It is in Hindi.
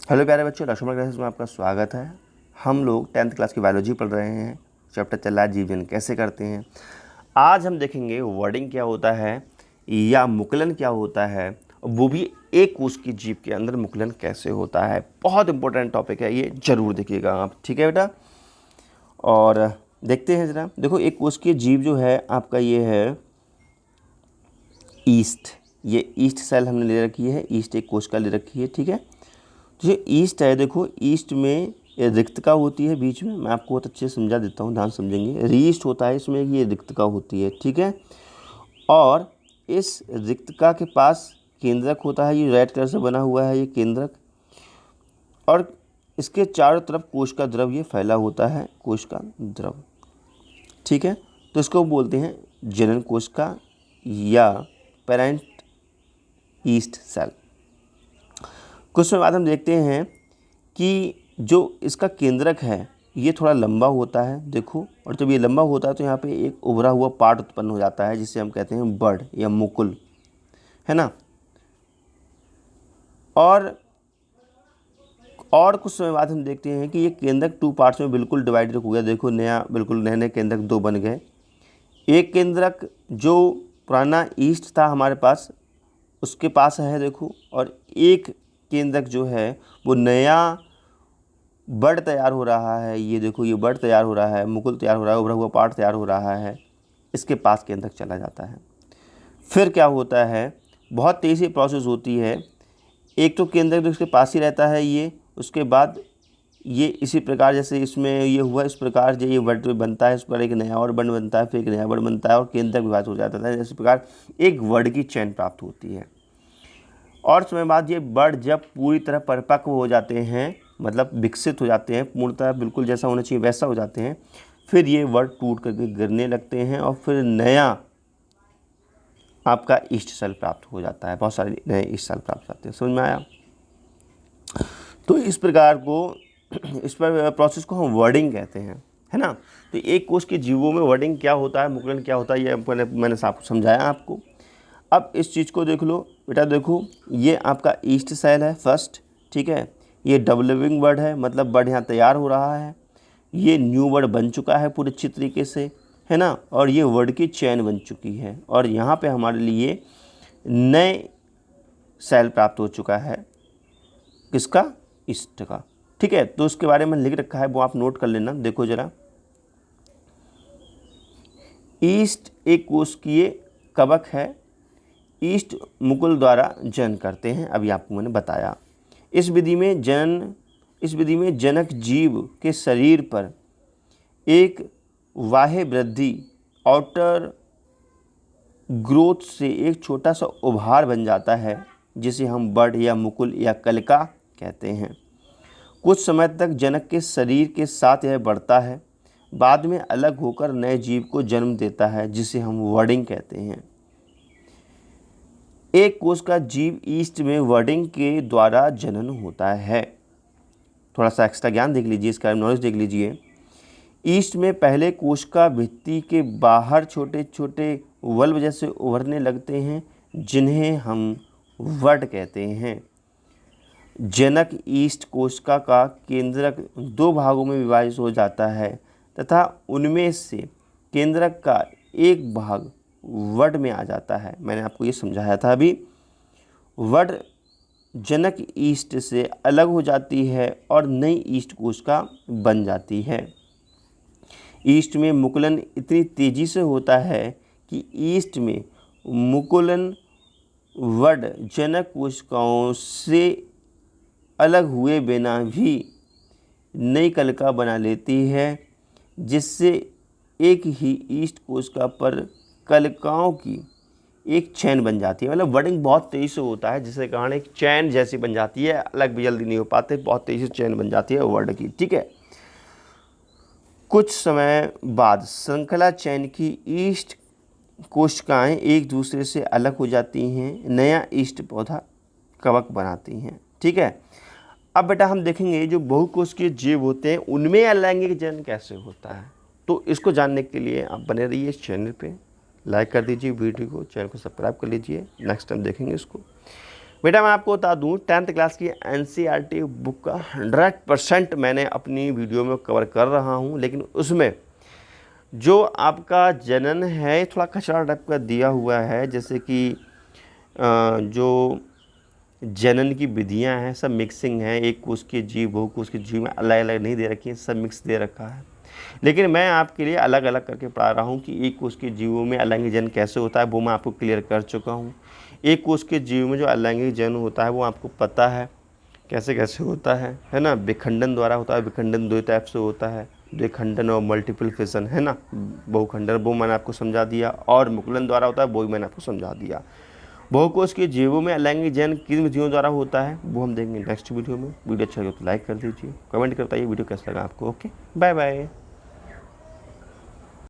हेलो प्यारे बच्चों, लक्ष्मण क्लासेस में आपका स्वागत है। हम लोग 10th क्लास की बायोलॉजी पढ़ रहे हैं। चैप्टर चल रहा है जीव जन्म कैसे करते हैं। आज हम देखेंगे वर्डिंग क्या होता है या मुकुलन क्या होता है, वो भी एक कोश की जीव के अंदर मुकुलन कैसे होता है। बहुत इंपॉर्टेंट टॉपिक है ये, जरूर देखिएगा आप, ठीक है बेटा। और देखते हैं ज़रा, देखो एक कोश की जीव जो है आपका ये है ईस्ट। ये ईस्ट सेल हमने ले रखी है, ईस्ट एक कोश का ले रखी है, ठीक है। तो ये ईस्ट है, देखो ईस्ट में ये रिक्तका होती है बीच में। मैं आपको बहुत अच्छे से समझा देता हूँ, ध्यान समझेंगे। रीस्ट होता है इसमें, ये रिक्तका होती है, ठीक है। और इस रिक्तका के पास केंद्रक होता है, ये रेड कलर से बना हुआ है ये केंद्रक। और इसके चारों तरफ कोश का द्रव ये फैला होता है, कोश का द्रव, ठीक है। तो इसको बोलते हैं जनन कोश का या पेरेंट ईस्ट सेल। कुछ समय बाद हम देखते हैं कि जो इसका केंद्रक है ये थोड़ा लंबा होता है, देखो। और जब ये लंबा होता है तो यहाँ पे एक उभरा हुआ पार्ट उत्पन्न हो जाता है जिसे हम कहते हैं बड या मुकुल, है ना। और कुछ समय बाद हम देखते हैं कि ये केंद्रक 2 पार्ट्स में बिल्कुल डिवाइडेड हो गया। देखो नया, बिल्कुल नए नए केंद्रक 2 बन गए। एक केंद्रक जो पुराना ईस्ट था हमारे पास, उसके पास है देखो। और एक केंद्रक जो है वो नया बड तैयार हो रहा है, ये देखो ये बड तैयार हो रहा है, मुकुल तैयार हो रहा है, उभरा हुआ पार्ट तैयार हो रहा है, इसके पास केंद्रक चला जाता है। फिर क्या होता है, बहुत तेज़ी प्रोसेस होती है। एक तो केंद्रक जो इसके पास ही रहता है ये, उसके बाद ये इसी प्रकार जैसे इसमें ये हुआ, इस प्रकार जो ये वर्ड बनता है, इस पर एक नया और वर्ड बनता है, फिर एक नया वर्ड बनता है और केंद्रक विभाजित हो जाता है। इस प्रकार एक वर्ड की चेन प्राप्त होती है। और समय बाद ये वर्ड जब पूरी तरह परिपक्व हो जाते हैं, मतलब विकसित हो जाते हैं, पूर्णतः बिल्कुल जैसा होना चाहिए वैसा हो जाते हैं, फिर ये वर्ड टूट करके गिरने लगते हैं और फिर नया आपका ईस्ट सेल प्राप्त हो जाता है। बहुत सारे नए ईस्ट सेल प्राप्त होते हैं, समझ में आया। तो इस प्रकार को, इस पर प्रोसेस को हम वर्डिंग कहते हैं, है ना। तो एक कोश के जीवों में वर्डिंग क्या होता है, मुकुलन क्या होता है, ये मैंने समझाया आपको। अब इस चीज़ को देख लो बेटा, देखो ये आपका ईस्ट सेल है फर्स्ट, ठीक है। ये डेवलपिंग वर्ड है, मतलब वर्ड यहाँ तैयार हो रहा है। ये न्यू वर्ड बन चुका है पूरे अच्छी तरीके से, है ना। और ये वर्ड की चैन बन चुकी है और यहाँ पे हमारे लिए नए सेल प्राप्त हो चुका है, किसका, ईस्ट का, ठीक है। तो उसके बारे में लिख रखा है, वो आप नोट कर लेना। देखो जरा, ईस्ट एक कोशिकीय कवक है, ईस्ट मुकुल द्वारा जनन करते हैं, अभी आपको मैंने बताया। इस विधि में जनक जीव के शरीर पर एक बाह्य वृद्धि, आउटर ग्रोथ से एक छोटा सा उभार बन जाता है, जिसे हम बड या मुकुल या कलिका कहते हैं। कुछ समय तक जनक के शरीर के साथ यह बढ़ता है, बाद में अलग होकर नए जीव को जन्म देता है, जिसे हम वर्डिंग कहते हैं। एक कोश का जीव ईस्ट में वर्डिंग के द्वारा जनन होता है। थोड़ा सा एक्स्ट्रा ज्ञान देख लीजिए, इसका नॉलेज देख लीजिए। ईस्ट में पहले कोश का भित्ति के बाहर छोटे छोटे वल्ब जैसे उभरने लगते हैं, जिन्हें हम वर्ड कहते हैं। जनक ईस्ट कोशिका का केंद्रक 2 भागों में विभाजित हो जाता है तथा उनमें से केंद्रक का एक भाग वर्ड में आ जाता है। मैंने आपको ये समझाया था अभी। वर्ड जनक ईस्ट से अलग हो जाती है और नई ईस्ट कोशिका बन जाती है। ईस्ट में मुकुलन इतनी तेज़ी से होता है कि ईस्ट में मुकुलन वर्ड जनक कोशिकाओं से अलग हुए बिना भी नई कलिका बना लेती है, जिससे एक ही ईस्ट कोशिका पर कलिकाओं की एक चैन बन जाती है। मतलब वर्डिंग बहुत तेज़ी से होता है, जिसके कारण एक चैन जैसी बन जाती है, अलग भी जल्दी नहीं हो पाते, बहुत तेज़ी से चैन बन जाती है वर्ड की, ठीक है। कुछ समय बाद श्रृंखला चैन की ईस्ट कोशिकाएं एक दूसरे से अलग हो जाती हैं, नया ईस्ट पौधा कवक बनाती हैं, ठीक है। अब बेटा हम देखेंगे जो बहुकोशिकीय जीव होते हैं उनमें अलैंगिक जनन कैसे होता है। तो इसको जानने के लिए आप बने रहिए इस चैनल पे, लाइक कर दीजिए वीडियो को, चैनल को सब्सक्राइब कर लीजिए। नेक्स्ट टाइम देखेंगे इसको। बेटा मैं आपको बता दूं 10th क्लास की NCERT बुक का 100% मैंने अपनी वीडियो में कवर कर रहा हूं, लेकिन उसमें जो आपका जनन है थोड़ा कचरा टाइप का दिया हुआ है, जैसे कि जो जनन की विधियां हैं सब मिक्सिंग है, एक कोष के जीव बहु कोष के जीव में अलग अलग नहीं दे रखी है, सब मिक्स दे रखा है। लेकिन मैं आपके लिए अलग अलग करके पढ़ा रहा हूँ कि एक कोष के जीवों में अलैंगिक जनन कैसे होता है, वो मैं आपको क्लियर कर चुका हूँ। एक कोष के जीव में जो अलैंगिक जनन होता है वो आपको पता है कैसे कैसे होता है ना। विखंडन द्वारा होता है, विखंडन दो टाइप से होता है, द्विखंडन और मल्टीपल फिशन, है ना। बहुखंडन वो मैंने आपको समझा दिया, और मुकुलन द्वारा होता है वो भी मैंने आपको समझा दिया। बहुकोष के जीवों में अलैंगिक जनन किन विधियों द्वारा होता है वो हम देखेंगे नेक्स्ट वीडियो में। वीडियो अच्छा लगे तो लाइक कर दीजिए, कमेंट कर बताइए वीडियो कैसा लगा आपको। Okay, bye bye.